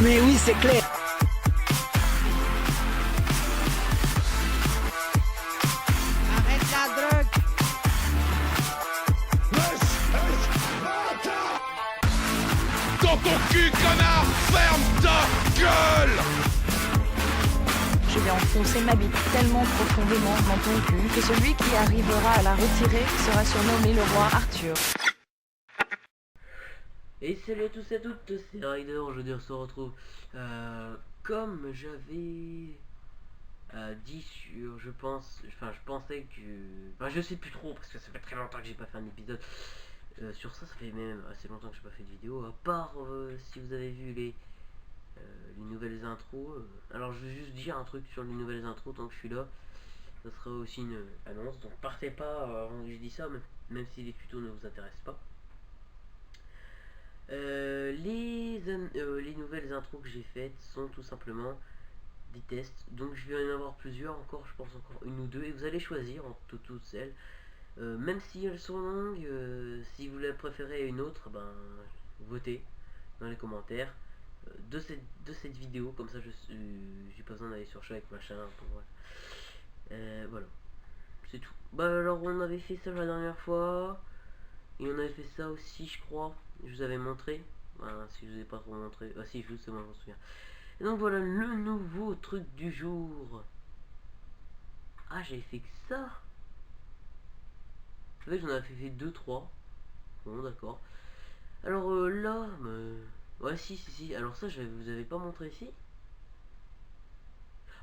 Mais oui, c'est clair. Arrête la drogue. Dans ton cul, connard, ferme ta gueule! Je vais enfoncer ma bite tellement profondément dans ton cul que celui qui arrivera à la retirer sera surnommé le roi Arthur. Et salut à tous et à toutes, c'est Rider. Aujourd'hui on se retrouve comme j'avais dit sur, je pensais que, je sais plus trop parce que ça fait très longtemps que j'ai pas fait un épisode sur ça. Ça fait même assez longtemps que j'ai pas fait de vidéo, à part si vous avez vu les nouvelles intros. Alors je vais juste dire un truc sur les nouvelles intros tant que je suis là. Ça sera aussi une annonce, donc partez pas avant que je dis ça, même si les tutos ne vous intéressent pas. Les nouvelles intros que j'ai faites sont tout simplement des tests, donc je vais en avoir plusieurs encore, je pense encore une ou deux, et vous allez choisir entre toutes celles, même si elles sont longues. Si vous la préférez à une autre, ben votez dans les commentaires de cette vidéo, comme ça j'ai pas besoin d'aller sur Shrek machin pour voilà, c'est tout. Bah alors on avait fait ça la dernière fois. Et on avait fait ça aussi, je crois. Je vous avais montré. Si je vous ai pas trop montré. Ah si, c'est bon, je m'en souviens. Et donc voilà le nouveau truc du jour. Ah, j'avais fait que ça. Vous savez, j'en avais fait 2-3. Bon, d'accord. Alors là, ouais, si. Alors ça, je vous avais pas montré ici.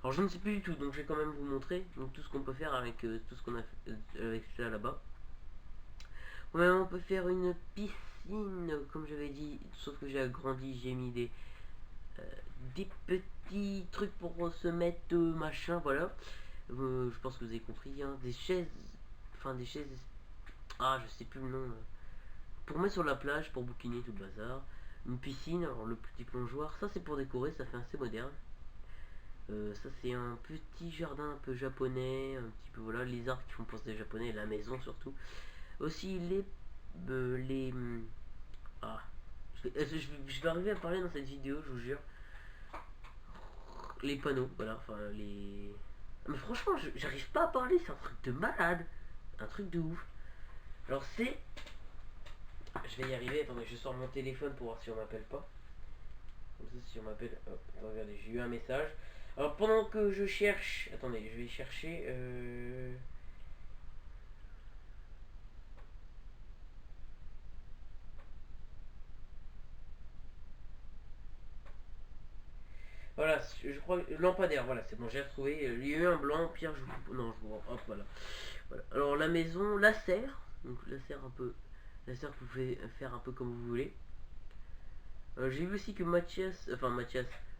Alors je ne sais plus du tout, donc je vais quand même vous montrer donc tout ce qu'on peut faire avec tout ce qu'on a fait avec ça là-bas. Ouais, on peut faire une piscine, comme j'avais dit, sauf que j'ai agrandi, j'ai mis des petits trucs pour se mettre machin, voilà. Je pense que vous avez compris, hein. Des chaises, je sais plus le nom, pour mettre sur la plage, pour bouquiner tout le bazar. Une piscine, alors le petit plongeoir, ça c'est pour décorer, ça fait assez moderne. Ça c'est un petit jardin un peu japonais, un petit peu, voilà, les arbres qui font penser japonais, la maison surtout. Aussi je vais arriver à parler dans cette vidéo, je vous jure. Les panneaux, voilà, mais franchement, j'arrive pas à parler, c'est un truc de malade. Un truc de ouf. Alors je vais y arriver, attendez, je sors mon téléphone pour voir si on m'appelle pas. Comme ça, si on m'appelle, hop, regardez, j'ai eu un message. Alors pendant que je cherche, attendez, je vais chercher voilà, je crois, lampadaire, voilà, c'est bon, j'ai retrouvé. Il y a eu un blanc, Pierre, non, je vous hop, voilà. Alors la maison, la serre, donc la serre que vous pouvez faire un peu comme vous voulez. J'ai vu aussi que Mathias,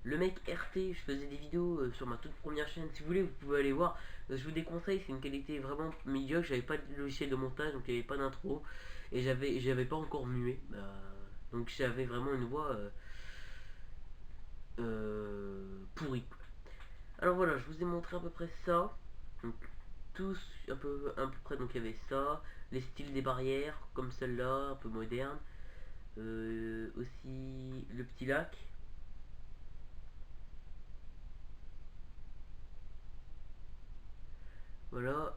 le mec RT, je faisais des vidéos sur ma toute première chaîne. Si vous voulez, vous pouvez aller voir. Je vous déconseille, c'est une qualité vraiment médiocre. J'avais pas de logiciel de montage, donc il n'y avait pas d'intro, et j'avais pas encore mué. Donc j'avais vraiment une voix pourrie. Alors voilà, je vous ai montré à peu près ça. Donc tous à peu près, donc il y avait ça, les styles des barrières comme celle-là, un peu moderne. Aussi le petit lac. Voilà,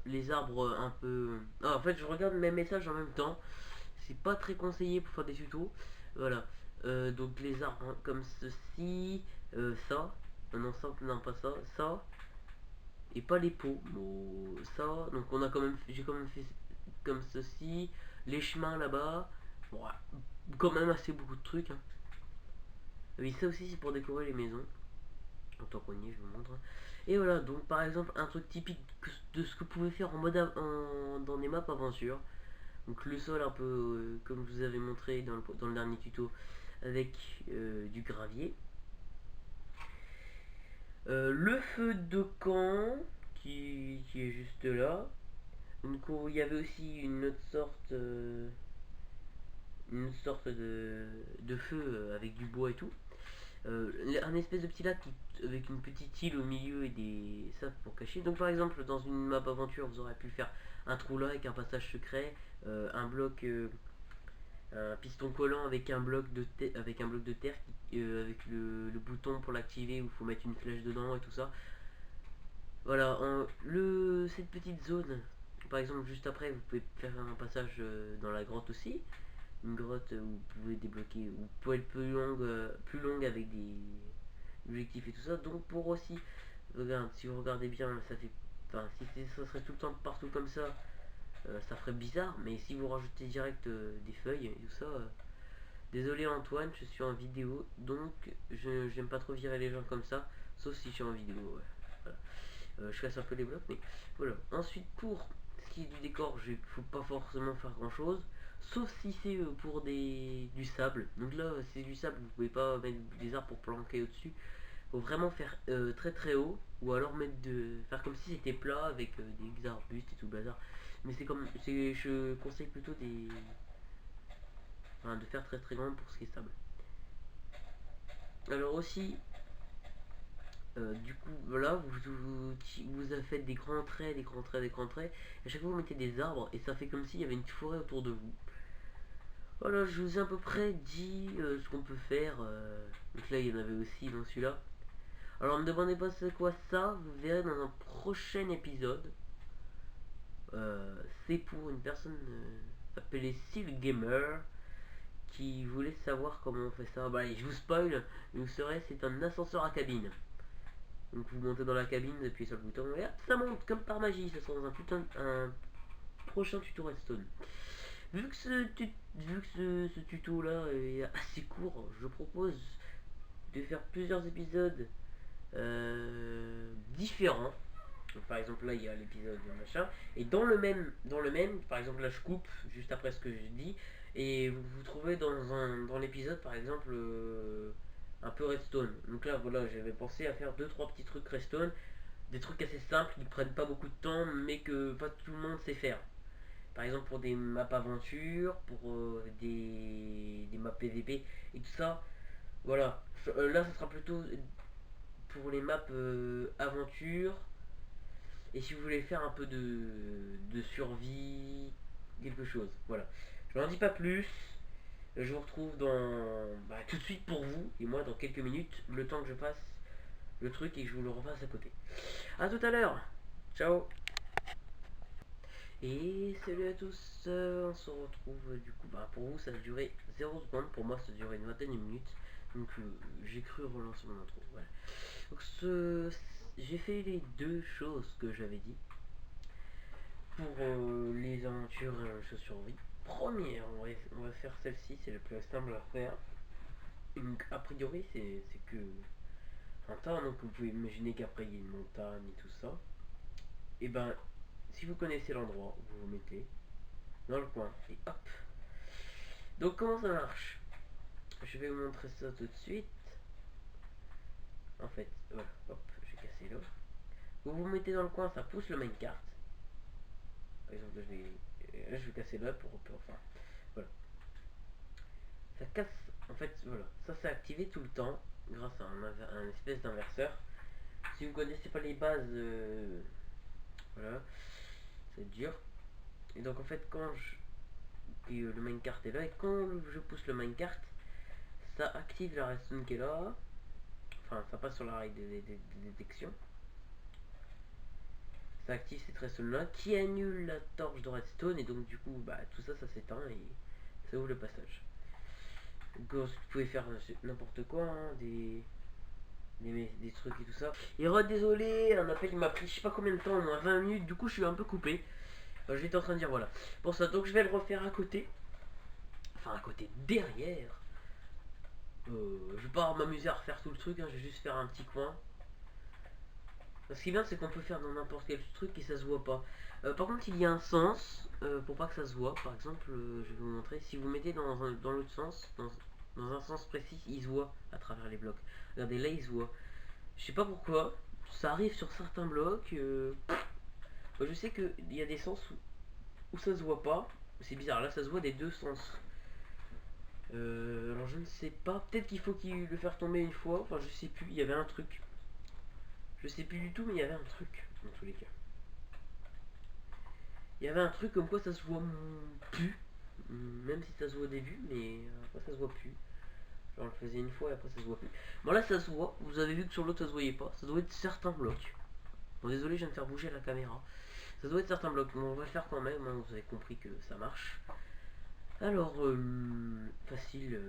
les arbres un peu. Ah, en fait, je regarde mes messages en même temps. C'est pas très conseillé pour faire des tutos. Voilà, donc les arbres hein, comme ceci, ça. Non, ça, non, pas ça, ça. Et pas les pots. Bon, ça. Donc on a quand même, j'ai quand même fait comme ceci. Les chemins là-bas. Bon, quand même assez beaucoup de trucs. Hein. Oui, ça aussi c'est pour décorer les maisons. En tant qu'on y est, je vous montre. Et voilà, donc par exemple, un truc typique de ce que vous pouvez faire en mode dans des maps aventure. Donc le sol un peu comme je vous avais montré dans le dernier tuto avec du gravier. Le feu de camp qui est juste là. Donc il y avait aussi une autre sorte de feu avec du bois et tout. Un espèce de petit lac avec une petite île au milieu et des ça pour cacher. Donc par exemple dans une map aventure vous aurez pu faire un trou là avec un passage secret, un bloc un piston collant avec un bloc de terre avec le bouton pour l'activer où il faut mettre une flèche dedans et tout ça. Voilà, cette petite zone, par exemple juste après vous pouvez faire un passage dans la grotte aussi, une grotte où vous pouvez débloquer, ou pouvez être plus longue avec des objectifs et tout ça. Donc pour aussi, regarde, si vous regardez bien, ça fait, enfin si ça serait tout le temps partout comme ça, ça ferait bizarre. Mais si vous rajoutez direct des feuilles et tout ça, désolé Antoine, je suis en vidéo, donc j'aime pas trop virer les gens comme ça, sauf si je suis en vidéo. Ouais. Voilà. Je casse un peu les blocs, mais voilà. Ensuite, pour ce qui est du décor, il faut pas forcément faire grand chose, sauf si c'est pour du sable. Donc là, c'est du sable, vous pouvez pas mettre des arbres pour planquer au-dessus. Faut vraiment faire très très haut, ou alors faire comme si c'était plat avec des arbustes et tout bazar. Mais je conseille plutôt de faire très très grand pour ce qui est sable. Alors aussi, du coup, voilà, vous avez fait des grands traits, et à chaque fois vous mettez des arbres, et ça fait comme s'il y avait une forêt autour de vous. Voilà, je vous ai à peu près dit ce qu'on peut faire. Donc là, il y en avait aussi dans celui-là. Alors, ne me demandez pas c'est quoi ça, vous verrez dans un prochain épisode. C'est pour une personne appelée Sylve Gamer qui voulait savoir comment on fait ça. Bah, allez, je vous spoil, c'est un ascenseur à cabine. Donc vous montez dans la cabine, appuyez sur le bouton et hop, ça monte comme par magie. Ça sera dans un prochain tuto redstone. Vu que ce tuto là est assez court, je propose de faire plusieurs épisodes différents. Donc, par exemple là il y a l'épisode machin, et dans le même, par exemple là je coupe juste après ce que j'ai dit, et vous vous trouvez dans l'épisode par exemple un peu redstone. Donc là voilà, j'avais pensé à faire 2-3 petits trucs redstone, des trucs assez simples qui ne prennent pas beaucoup de temps mais que pas tout le monde sait faire. Par exemple pour des maps aventure, pour des maps PVP et tout ça. Voilà, là ça sera plutôt pour les maps aventure. Et si vous voulez faire un peu de survie, quelque chose. Voilà, je n'en dis pas plus. Je vous retrouve tout de suite pour vous, et moi dans quelques minutes, le temps que je fasse le truc et que je vous le refasse à côté. A tout à l'heure, ciao. Et salut à tous, on se retrouve du coup, pour vous ça a duré 0 secondes, pour moi ça a duré une vingtaine de minutes, donc j'ai cru relancer mon intro, voilà. Donc j'ai fait les deux choses que j'avais dit, pour les aventures et survie. Première, on va faire celle-ci, c'est le plus simple à faire. Donc, a priori c'est que un tas, donc vous pouvez imaginer qu'après il y a une montagne et tout ça. Et ben si vous connaissez l'endroit, vous vous mettez dans le coin et hop. Donc comment ça marche? Je vais vous montrer ça tout de suite. En fait, voilà, hop, j'ai cassé là. Vous vous mettez dans le coin, ça pousse le minecart. Par exemple, là, je vais casser là pour enfin, voilà. Ça casse, en fait, voilà. Ça c'est activé tout le temps grâce à un espèce d'inverseur. Si vous connaissez pas les bases, voilà, c'est dur. Et donc en fait le minecart est là, et quand je pousse le minecart, ça active la redstone qui est là. Enfin, ça passe sur la règle de détection. Ça active cette redstone là qui annule la torche de redstone, et donc du coup tout ça s'éteint et ça ouvre le passage. Donc vous pouvez faire n'importe quoi, hein, des trucs et tout ça. Et désolé, un appel il m'a pris je sais pas combien de temps, au moins 20 minutes, du coup je suis un peu coupé. J'étais en train de dire voilà. Pour ça, donc je vais le refaire à côté. Enfin à côté, derrière. Je vais pas m'amuser à refaire tout le truc, hein, je vais juste faire un petit coin. Ce qui est bien, c'est qu'on peut faire dans n'importe quel truc et ça se voit pas. Par contre, il y a un sens pour pas que ça se voit. Par exemple, je vais vous montrer. Si vous mettez dans l'autre sens, dans un sens précis, il se voit à travers les blocs. Regardez, là, il se voit. Je sais pas pourquoi. Ça arrive sur certains blocs. Je sais qu'il y a des sens où ça se voit pas. C'est bizarre. Là, ça se voit des deux sens. Alors, je ne sais pas. Peut-être qu'il faut le faire tomber une fois. Enfin, je sais plus. Il y avait un truc. Je sais plus du tout, mais il y avait un truc, dans tous les cas. Il y avait un truc comme quoi ça se voit plus. même si ça se voit au début, mais après ça se voit plus. Genre, on le faisait une fois et après ça se voit plus. Bon, là ça se voit, vous avez vu que sur l'autre ça se voyait pas, ça doit être certains blocs. Bon, désolé, je viens de faire bouger la caméra. Ça doit être certains blocs, mais on va le faire quand même, hein, vous avez compris que ça marche. Alors, facile,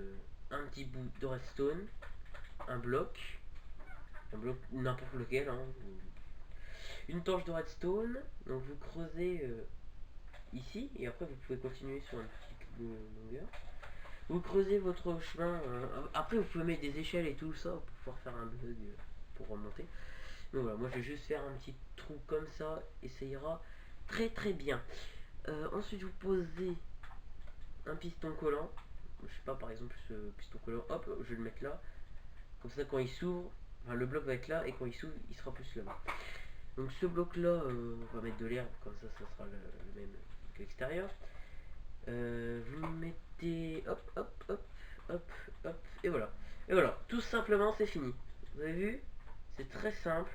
un petit bout de redstone, un bloc n'importe lequel, hein, une torche de redstone, donc vous creusez ici, et après vous pouvez continuer sur une petite longueur. Vous creusez votre chemin, après vous pouvez mettre des échelles et tout ça pour pouvoir faire un bug pour remonter. Donc voilà, moi je vais juste faire un petit trou comme ça et ça ira très très bien. Ensuite vous posez un piston collant, je sais pas, par exemple ce piston collant, hop, je vais le mettre là, comme ça quand il s'ouvre, enfin, le bloc va être là et quand il s'ouvre il sera plus là-bas. Donc ce bloc là, on va mettre de l'herbe, comme ça ça sera le même que l'extérieur. Vous mettez hop hop hop hop hop et voilà, tout simplement c'est fini. Vous avez vu, c'est très simple,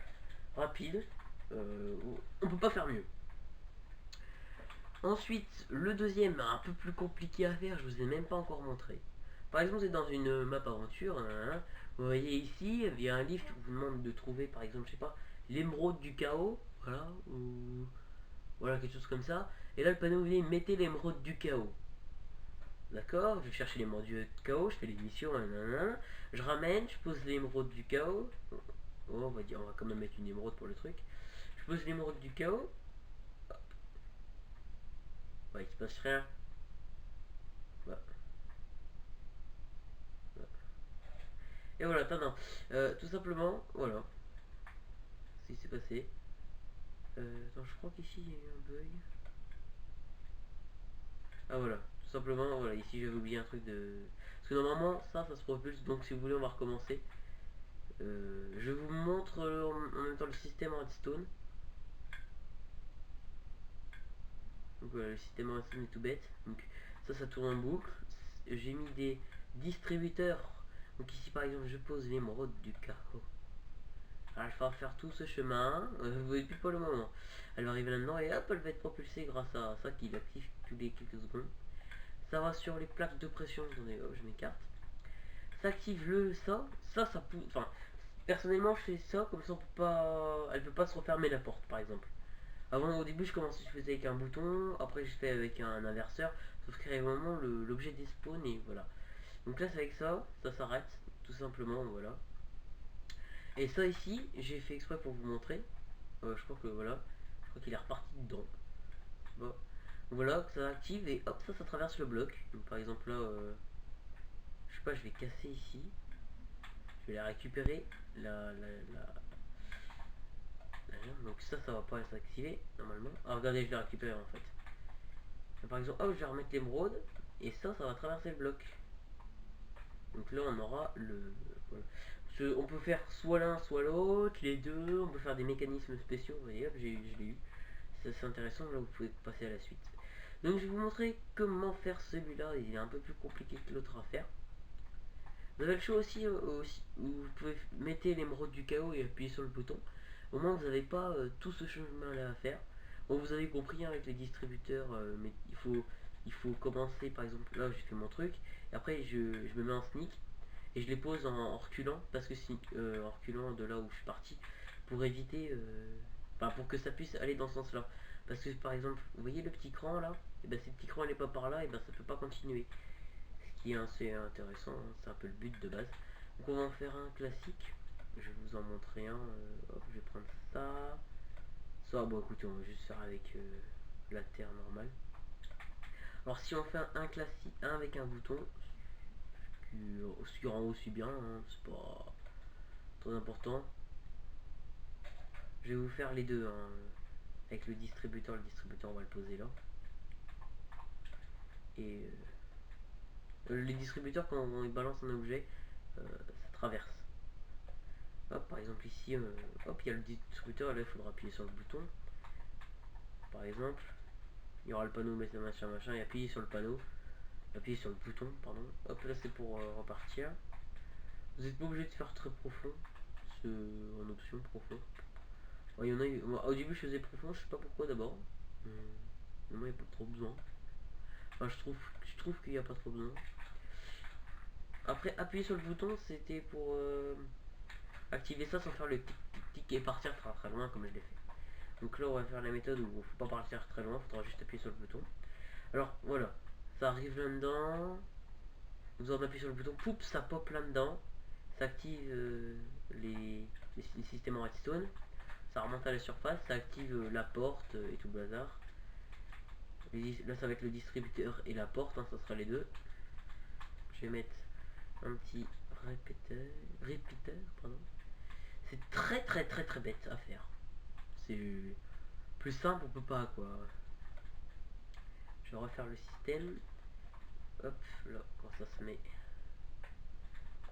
rapide, on peut pas faire mieux. Ensuite, le deuxième, un peu plus compliqué à faire, je vous ai même pas encore montré. Par exemple, vous êtes dans une map aventure, hein, vous voyez ici, il y a un livre qui vous demande de trouver, par exemple, je sais pas, l'émeraude du chaos, voilà, ou voilà, quelque chose comme ça. Et là, le panneau vous dit, mettez l'émeraude du chaos. D'accord, je vais chercher l'émeraude du chaos, je fais les missions, je ramène, je pose l'émeraude du chaos. Oh, on va quand même mettre une émeraude pour le truc. Je pose l'émeraude du chaos. Ouais, il se passe rien. Voilà. Et voilà, attends, tout simplement, voilà. Ce qui s'est passé. Attends, je crois qu'ici il y a eu un bug. Ah voilà, tout simplement, voilà, ici j'avais oublié un truc de... Parce que normalement, ça se propulse, donc si vous voulez, on va recommencer. Je vous montre en même temps le système redstone. Donc voilà, le système redstone est tout bête. Donc ça tourne en boucle. J'ai mis des distributeurs. Donc ici par exemple je pose l'émeraude du chaos. Alors elle va faire tout ce chemin. Vous voyez plus pas le moment. Elle va arriver là-dedans et hop, elle va être propulsée grâce à ça qui l'active tous les quelques secondes. Ça va sur les plaques de pression. Attendez, hop, je m'écarte. Ça active ça pousse. Enfin, personnellement je fais ça comme ça on peut pas. Elle peut pas se refermer la porte par exemple. Avant, au début, je faisais avec un bouton, après je fais avec un inverseur, sauf qu'à un moment, l'objet despawn et voilà. Donc là, c'est avec ça s'arrête, tout simplement, voilà. Et ça ici, j'ai fait exprès pour vous montrer. Je crois que voilà, je crois qu'il est reparti dedans. Bon. Voilà, ça active et hop, ça traverse le bloc. Donc par exemple là, je sais pas, je vais casser ici. Je vais la récupérer, donc ça va pas s'activer normalement. Ah regardez, je l'ai récupéré en fait. Et par exemple, oh je vais remettre l'émeraude et ça va traverser le bloc. Donc là on aura voilà. On peut faire soit l'un soit l'autre, les deux, on peut faire des mécanismes spéciaux. Vous voyez, hop, je l'ai eu. C'est intéressant, là vous pouvez passer à la suite. Donc je vais vous montrer comment faire celui-là, il est un peu plus compliqué que l'autre à faire. Vous avez le choix aussi, où vous pouvez mettre l'émeraude du chaos et appuyer sur le bouton. Au moins vous n'avez pas tout ce chemin là à faire. Bon, vous avez compris, hein, avec les distributeurs, mais il faut commencer par exemple là j'ai fait mon truc et après je me mets en sneak et je les pose en reculant, parce que si en reculant de là où je suis parti pour éviter pour que ça puisse aller dans ce sens là, parce que par exemple vous voyez le petit cran là, et ben si le petit cran n'est pas par là, et ben ça peut pas continuer, ce qui est assez intéressant, hein, c'est un peu le but de base. Donc on va en faire un classique. Je vais vous en montrer un. Hop, je vais prendre ça. Ça, bon écoutez, on va juste faire avec la terre normale. Alors si on fait un classique, un avec un bouton, ce qui rend aussi bien, hein, c'est pas trop important. Je vais vous faire les deux, hein, avec le distributeur on va le poser là. Et les distributeurs quand on balance un objet, ça traverse. Hop, par exemple ici, hop, il y a le distributeur, et là il faudra appuyer sur le bouton. Par exemple, il y aura le panneau machin, et appuyer sur le panneau, appuyer sur le bouton, pardon. Hop, là c'est pour repartir. Vous n'êtes pas obligé de faire très profond, c'est en option profond. Il y en a eu, moi, au début je faisais profond, je sais pas pourquoi d'abord. Moi il n'y a pas trop besoin. Enfin, je trouve qu'il n'y a pas trop besoin. Après, appuyer sur le bouton, c'était pour activer ça sans faire le tic tic tic et partir très très loin comme je l'ai fait. Donc là, on va faire la méthode où il faut pas partir très loin, il faudra juste appuyer sur le bouton. Alors voilà, ça arrive là-dedans. Vous en appuyez sur le bouton, poup, ça pop là-dedans. Ça active les systèmes en redstone. Ça remonte à la surface, ça active la porte et tout le bazar. Là, ça va être le distributeur et la porte, hein, ça sera les deux. Je vais mettre un petit répéteur, pardon. C'est très bête à faire. C'est plus simple, on peut pas quoi. Je vais refaire le système. Hop, là, quand ça se met,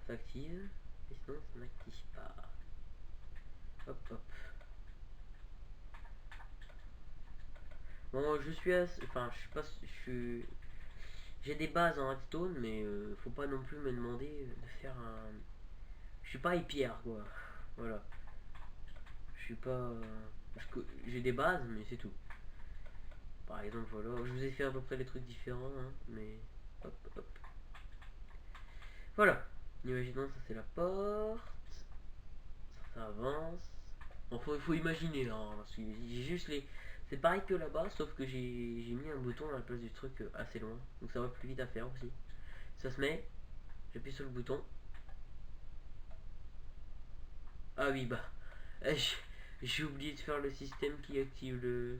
ça active. Et sinon, ça n'active pas. Hop, hop. Bon, je suis enfin, je suis pas, j'ai des bases en redstone, mais faut pas non plus me demander de faire un. Je suis pas hyper quoi. Voilà. Je suis pas. J'ai des bases, mais c'est tout. Par exemple, voilà. Je vous ai fait à peu près des trucs différents, hein, mais hop, hop. Voilà. Imaginons ça c'est la porte. Ça avance. Bon, faut imaginer hein, parce que j'ai juste les. C'est pareil que là-bas, sauf que j'ai mis un bouton à la place du truc assez loin. Donc ça va plus vite à faire aussi. Ça se met, j'appuie sur le bouton. Ah oui, bah. J'ai oublié de faire le système qui active le.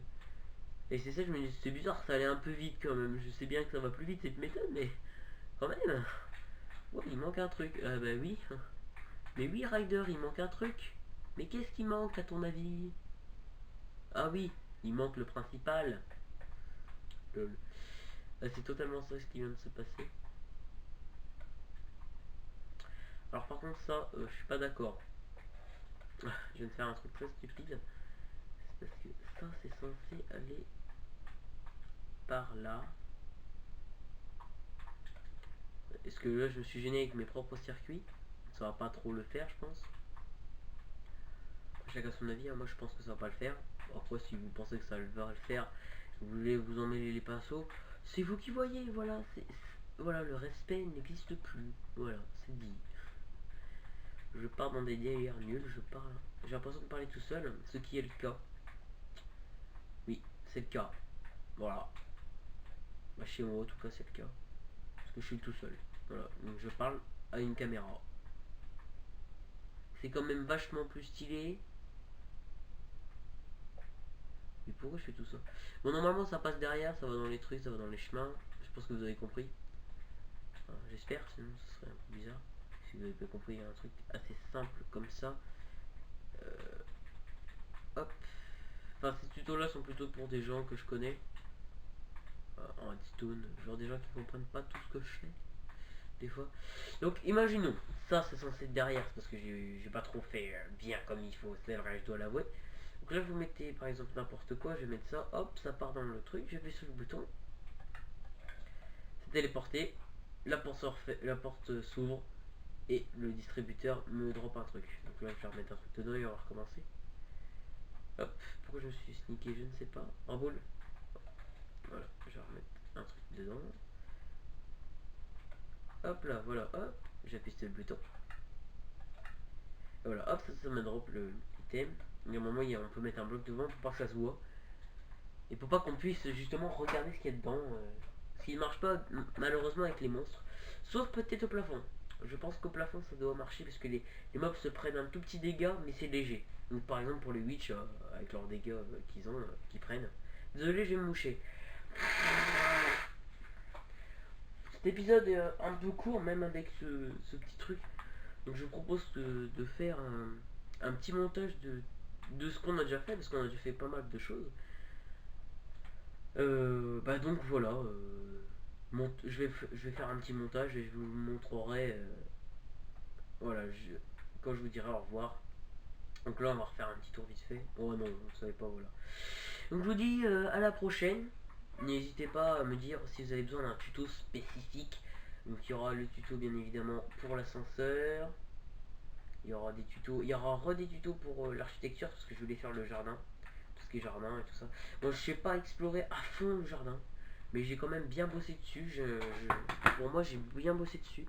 Et c'est ça, je me dis, c'est bizarre, ça allait un peu vite quand même. Je sais bien que ça va plus vite cette méthode, mais quand même. Ouais, il manque un truc. Ah bah oui. Mais oui, Ryder, il manque un truc. Mais qu'est-ce qui manque à ton avis? Ah oui, il manque le principal. Lol. Ah, c'est totalement ça ce qui vient de se passer. Alors par contre ça, je suis pas d'accord. Je viens de faire un truc très stupide. C'est parce que ça c'est censé aller par là. Est-ce que là je me suis gêné avec mes propres circuits? Ça va pas trop le faire je pense. Chacun son avis, hein. Moi je pense que ça va pas le faire. Après si vous pensez que ça va le faire, vous voulez vous emmêler les pinceaux, c'est vous qui voyez, voilà. Voilà, le respect n'existe plus. Voilà, c'est dit. Je pars dans des délires nuls, j'ai l'impression de parler tout seul, ce qui est le cas. Oui, c'est le cas. Voilà. Bah, chez moi, en tout cas, c'est le cas. Parce que je suis tout seul. Voilà, donc je parle à une caméra. C'est quand même vachement plus stylé. Mais pourquoi je fais tout ça? Bon, normalement, ça passe derrière, ça va dans les trucs, ça va dans les chemins. Je pense que vous avez compris. Enfin, j'espère, sinon ce serait un peu bizarre. Si vous avez pas compris, il y a un truc assez simple comme ça. Hop. Enfin, ces tutos là sont plutôt pour des gens que je connais. En redstone, genre des gens qui comprennent pas tout ce que je fais. Des fois. Donc imaginons, ça c'est censé être derrière, parce que j'ai pas trop fait bien comme il faut, c'est vrai, je dois l'avouer. Donc là vous mettez par exemple n'importe quoi, je vais mettre ça, hop, ça part dans le truc, j'appuie sur le bouton. C'est téléporté, la porte s'ouvre et le distributeur me drop un truc. Donc là je vais remettre un truc dedans et on va recommencer. Hop, pourquoi je me suis sneaké, je ne sais pas. En boule. Voilà, je vais remettre un truc dedans. Hop là, voilà, hop, j'appuie sur le bouton. Et voilà, hop, ça me drop le item. Et au moment on peut mettre un bloc devant pour pas que ça se voit. Et pour pas qu'on puisse justement regarder ce qu'il y a dedans. Ce qui ne marche pas malheureusement avec les monstres. Sauf peut-être au plafond. Je pense qu'au plafond ça doit marcher parce que les mobs se prennent un tout petit dégât mais c'est léger. Donc par exemple pour les witch avec leurs dégâts qu'ils prennent. Désolé, je vais me moucher. Cet épisode est un peu court même avec ce petit truc. Donc je vous propose de faire un petit montage de ce qu'on a déjà fait, parce qu'on a déjà fait pas mal de choses. Bah donc voilà, je vais faire un petit montage et je vous montrerai voilà, quand je vous dirai au revoir. Donc là on va refaire un petit tour vite fait. Oh non, vous savez pas, voilà. Donc je vous dis à la prochaine. N'hésitez pas à me dire si vous avez besoin d'un tuto spécifique. Donc il y aura le tuto bien évidemment pour l'ascenseur. Il y aura des tutos, il y aura des tutos pour l'architecture parce que je voulais faire le jardin, tout ce qui est jardin et tout ça. Bon, je sais pas explorer à fond le jardin. Mais j'ai quand même bien bossé dessus. Pour moi, j'ai bien bossé dessus.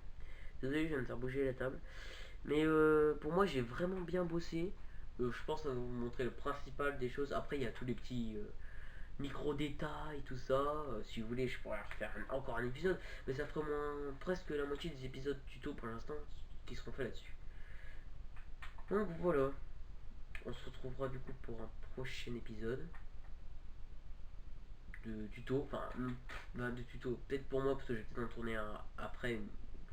Désolé, je viens de faire bouger la table. Mais pour moi, j'ai vraiment bien bossé. Je pense à vous montrer le principal des choses. Après, il y a tous les petits micro-détails, tout ça. Si vous voulez, je pourrais refaire encore un épisode. Mais ça ferait presque la moitié des épisodes tuto pour l'instant qui seront faits là-dessus. Donc voilà. On se retrouvera du coup pour un prochain épisode de tuto. Enfin, de tuto. Peut-être pour moi, parce que je vais peut-être en tourner un après.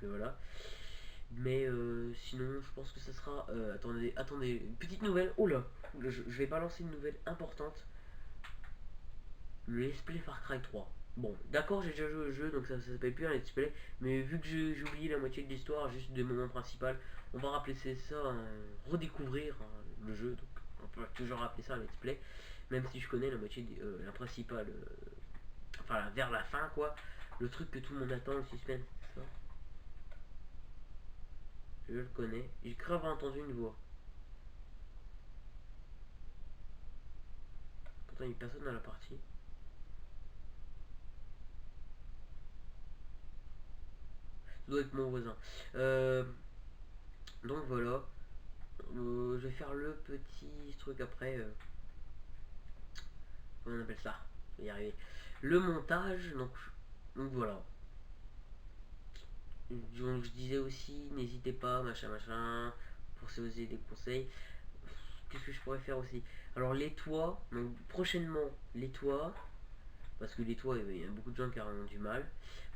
Que voilà. Mais sinon, je pense que ça sera... attendez, une petite nouvelle. Oh là, je vais balancer une nouvelle importante. Le let's play Far Cry 3. Bon, d'accord, j'ai déjà joué au jeu, donc ça s'appelle plus un let's play. Mais vu que j'ai oublié la moitié de l'histoire, juste des moments principaux, on va rappeler ça, redécouvrir le jeu. Donc on peut toujours rappeler ça un let's play. Même si je connais la moitié, la principale... enfin, vers la fin, quoi. Le truc que tout le monde attend, le suspense, ça. Je le connais. J'ai grave entendu une voix. Pourtant il n'y a personne dans la partie. Ça doit être mon voisin. Donc voilà. Je vais faire le petit truc après. Comment on appelle ça? Je vais y arriver. Le montage. Donc voilà. Donc je disais aussi, n'hésitez pas, machin, pour si vous avez des conseils. Qu'est-ce que je pourrais faire aussi? Alors les toits, donc prochainement les toits, parce que les toits, il y a beaucoup de gens qui ont du mal.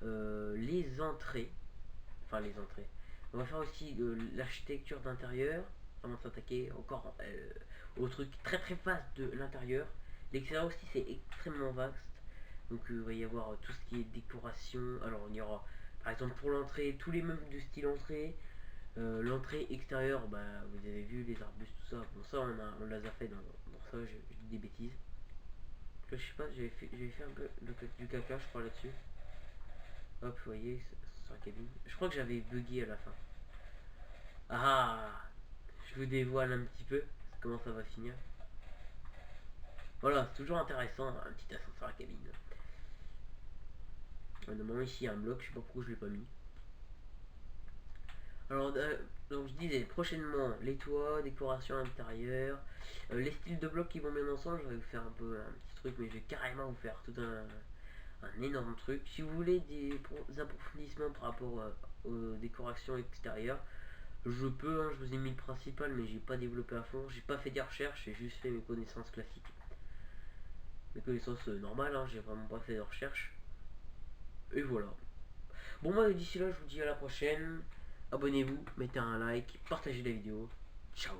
Les entrées, on va faire aussi l'architecture d'intérieur, avant de s'attaquer encore au truc très très vaste de l'intérieur. L'extérieur aussi c'est extrêmement vaste, donc il va y avoir tout ce qui est décoration. Alors il y aura par exemple pour l'entrée tous les meubles de style entrée. L'entrée extérieure, bah vous avez vu les arbustes, tout ça. Bon, ça on l'a déjà fait dans ça, je dis des bêtises. Là, je sais pas, j'avais fait un peu du caca, je crois, là-dessus. Hop, vous voyez, sur la cabine. Je crois que j'avais bugué à la fin. Ah, je vous dévoile un petit peu comment ça va finir. Voilà, c'est toujours intéressant, un petit ascenseur à la cabine. Normalement, ici il y a un bloc, je sais pas pourquoi je l'ai pas mis. Alors, donc je disais, prochainement, les toits, décoration intérieure, les styles de blocs qui vont bien ensemble, je vais vous faire un peu un petit truc, mais je vais carrément vous faire tout un énorme truc. Si vous voulez des approfondissements par rapport aux décorations extérieures, je peux, je vous ai mis le principal, mais j'ai pas développé à fond, j'ai pas fait des recherches, j'ai juste fait mes connaissances classiques. Mes connaissances normales, j'ai vraiment pas fait de recherche. Et voilà. Bon, moi d'ici là, je vous dis à la prochaine. Abonnez-vous, mettez un like, partagez la vidéo. Ciao.